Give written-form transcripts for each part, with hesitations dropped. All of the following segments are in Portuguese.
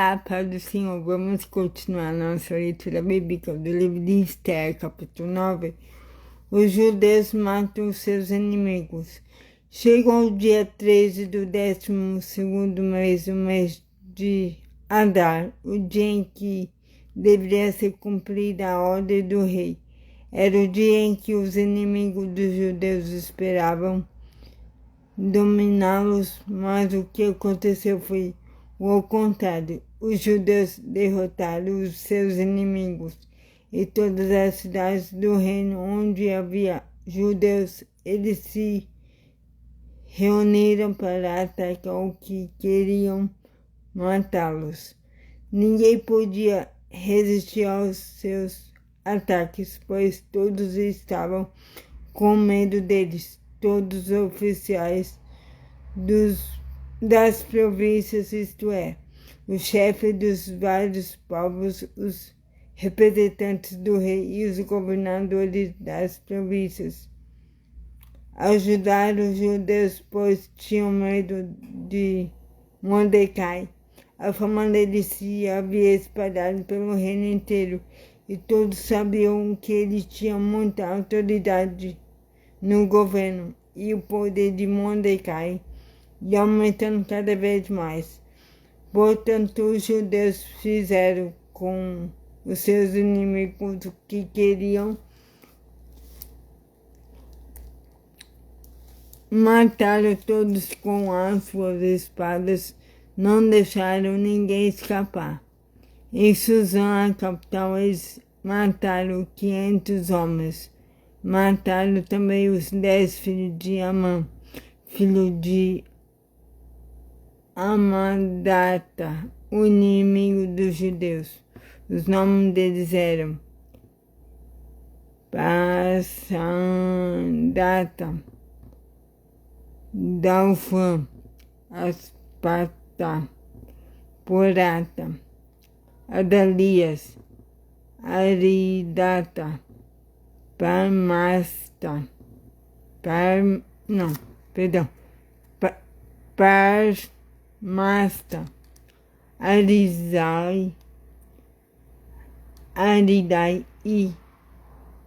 Olá, Pai do Senhor, vamos continuar nossa leitura bíblica do livro de Esther, capítulo 9. Os judeus matam seus inimigos. Chegou o dia 13 do 12º mês, o mês de Adar, o dia em que deveria ser cumprida a ordem do rei. Era o dia em que os inimigos dos judeus esperavam dominá-los, mas o que aconteceu foi ao contrário. Os judeus derrotaram os seus inimigos e todas as cidades do reino onde havia judeus, eles se reuniram para atacar o que queriam matá-los. Ninguém podia resistir aos seus ataques, pois todos estavam com medo deles. Todos os oficiais das províncias, isto é, os chefes dos vários povos, os representantes do rei e os governadores das províncias, ajudaram os judeus, pois tinham medo de Mordecai. A fama dele se havia espalhado pelo reino inteiro e todos sabiam que ele tinha muita autoridade no governo, e o poder de Mordecai ia aumentando cada vez mais. Portanto, os judeus fizeram com os seus inimigos o que queriam, mataram todos com as suas espadas, não deixaram ninguém escapar. Em Suzã, a capital, eles mataram 500 homens. Mataram também os 10 filhos de Amã, filho de Amadata, o inimigo dos judeus. Os nomes deles eram Passandata, Dalfã, Aspata, Porata, Adalias, Aridata, Parmasta, Parmasta, Arizai, Aridai e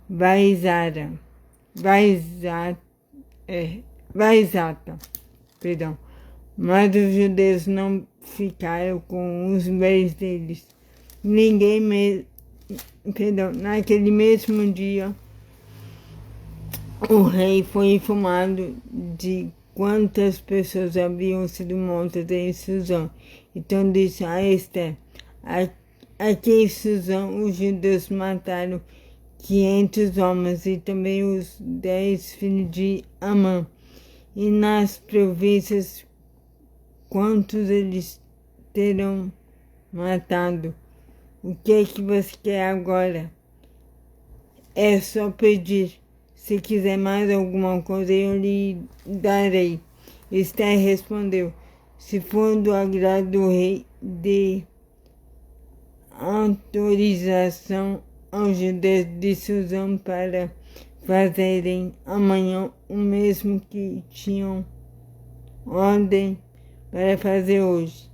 Vaizata, mas os judeus não ficaram com os bens deles. Naquele mesmo dia, o rei foi informado de quantas pessoas haviam sido mortas em Suzã. Então disse a Esther: aqui em Suzã os judeus mataram 500 homens e também os 10 filhos de Amã. E nas províncias, quantos eles terão matado? O que é que você quer agora? É só pedir. Se quiser mais alguma coisa, eu lhe darei. Esther respondeu: se for do agrado do rei, dê autorização aos judeus de Suzã para fazerem amanhã o mesmo que tinham ordem para fazer hoje.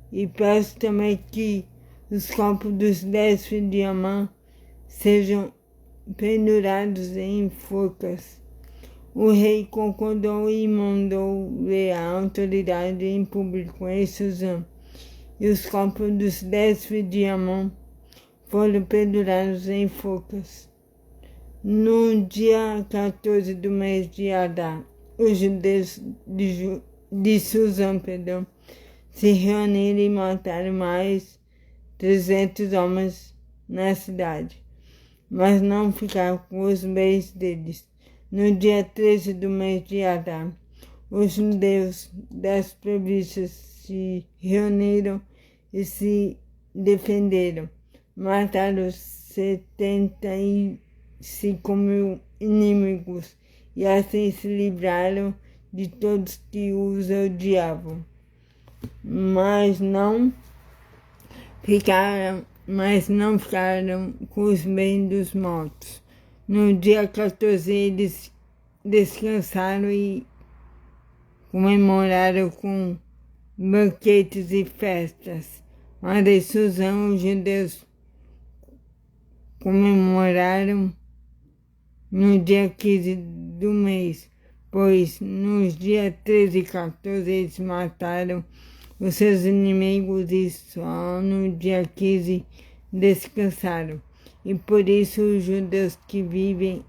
E peço também que os corpos dos 10 filhos de Amã sejam pendurados em forcas. O rei concordou e mandou ver a autoridade em público em Suzã. E os corpos dos 10 filhos de Amã foram pendurados em forcas. No dia 14 do mês de Adar, os judeus de Suzã se reuniram e mataram mais 300 homens na cidade, mas não ficaram com os bens deles. No dia 13 do mês de Adar, os judeus das províncias se reuniram e se defenderam. Mataram 75 mil inimigos e assim se livraram de todos que os odiavam. Mas não ficaram com os bens dos mortos. No dia 14 eles descansaram e comemoraram com banquetes e festas. a decisão, os judeus comemoraram no dia 15 do mês, pois nos dias 13 e 14 eles mataram os seus inimigos e só no dia 15 descansaram. E por isso os judeus que vivem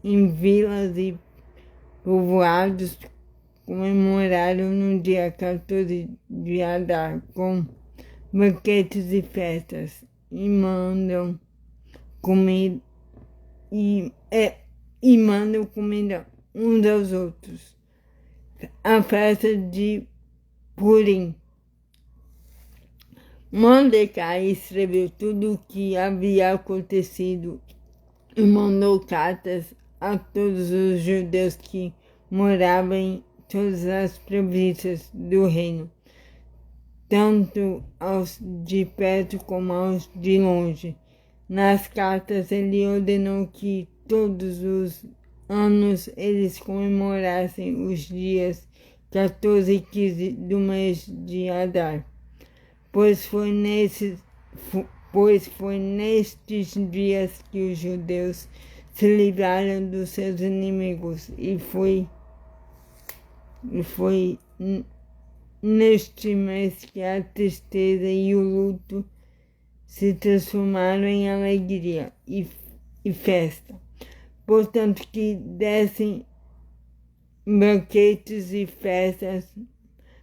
em vilas e povoados comemoraram no dia 14 de Adar com banquetes e festas e mandam comida e mandam comida uns aos outros. A festa de Purim. Mordecai escreveu tudo o que havia acontecido e mandou cartas a todos os judeus que moravam em todas as províncias do reino, tanto aos de perto como aos de longe. Nas cartas ele ordenou que todos os anos eles comemorassem os dias 14 e 15 do mês de Adar, pois foi nestes dias que os judeus se livraram dos seus inimigos e foi neste mês que a tristeza e o luto se transformaram em alegria e festa. Portanto, que dessem banquetes e festas,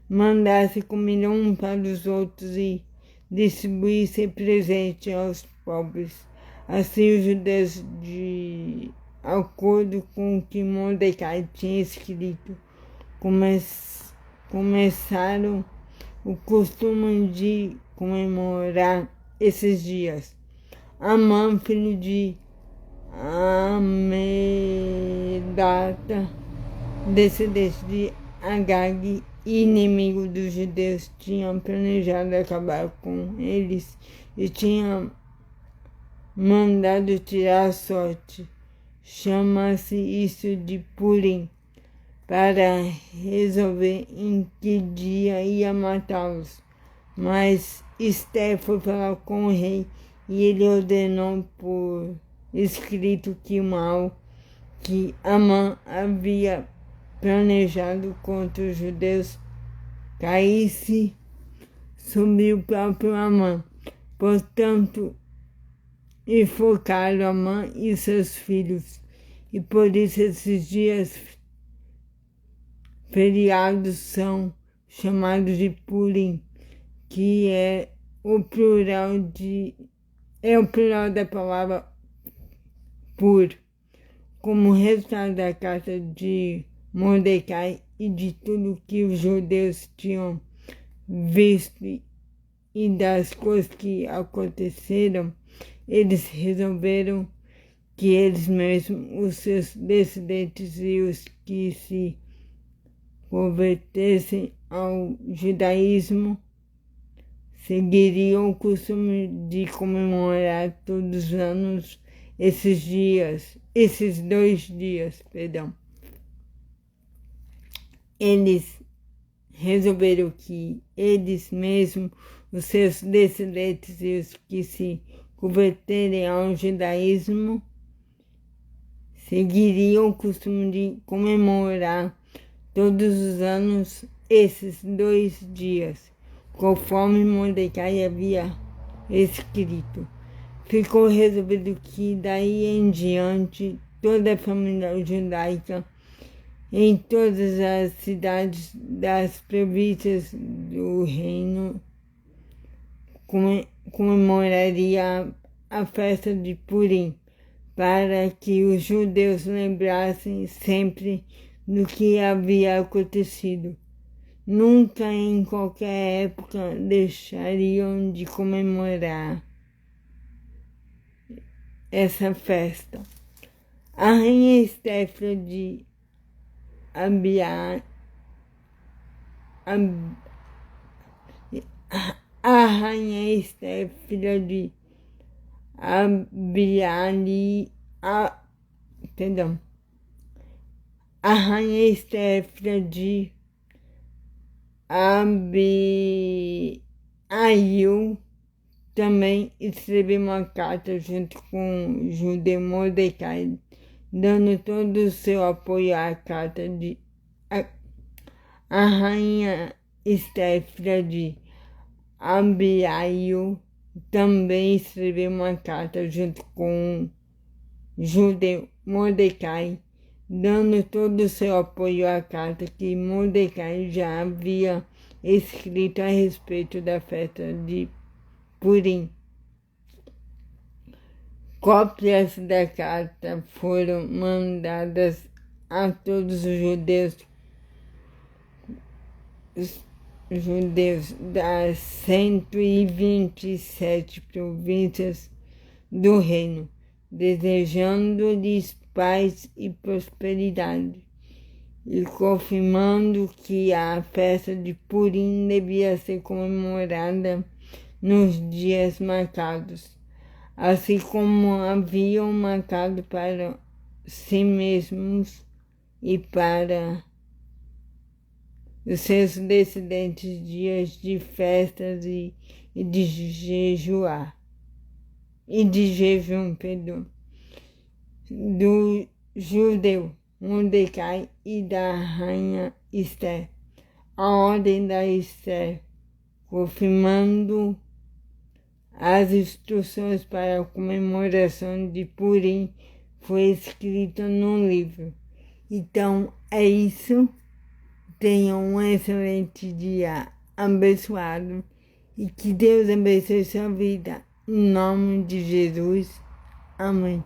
mandasse comida um para os outros e distribuísse presente aos pobres. Assim os judeus, de acordo com o que Mordecai tinha escrito, começaram o costume de comemorar esses dias. Amã, filho de Amedata, descendente de Agag, inimigo dos judeus, tinha planejado acabar com eles e tinha mandado tirar a sorte. Chama-se isso de Purim, para resolver em que dia ia matá-los. Mas Esther foi falar com o rei e ele ordenou por escrito que o mal que Amã havia planejado contra os judeus caísse sobre o próprio Amã. Portanto, enforcaram Amã e seus filhos, e por isso esses dias feriados são chamados de Purim, que é o plural da palavra pur, como resultado da carta de Mordecai e de tudo que os judeus tinham visto e das coisas que aconteceram. Eles resolveram que eles mesmos, os seus descendentes e os que se convertessem ao judaísmo, seguiriam o costume de comemorar todos os anos esses 2 dias. Eles resolveram que eles mesmos, os seus descendentes e os que se converterem ao judaísmo, seguiriam o costume de comemorar todos os anos esses 2 dias, conforme Mordecai havia escrito. Ficou resolvido que daí em diante toda a família judaica em todas as cidades das províncias do reino comemoraria a festa de Purim, para que os judeus lembrassem sempre do que havia acontecido. Nunca em qualquer época deixariam de comemorar essa festa. A rainha Esther de a rainha Esther, filha de Abiali, a rainha Esther, filha de Abiaiu, também escreveu uma carta junto com o judeu Mordecai, dando todo o seu apoio à carta de a rainha Esther, filha de Abiail, também escreveu uma carta junto com o judeu Mordecai, dando todo o seu apoio à carta que Mordecai já havia escrito a respeito da festa de Purim. Cópias da carta foram mandadas a todos os judeus das 127 províncias do reino, desejando-lhes paz e prosperidade, e confirmando que a festa de Purim devia ser comemorada nos dias marcados, assim como haviam marcado para si mesmos e para os seus descendentes dias de festas e de jejum, do judeu Mordecai e da rainha Esther. A ordem da Esther, confirmando as instruções para a comemoração de Purim, foi escrita num livro. Então é isso. Tenham um excelente dia abençoado e que Deus abençoe sua vida. Em nome de Jesus. Amém.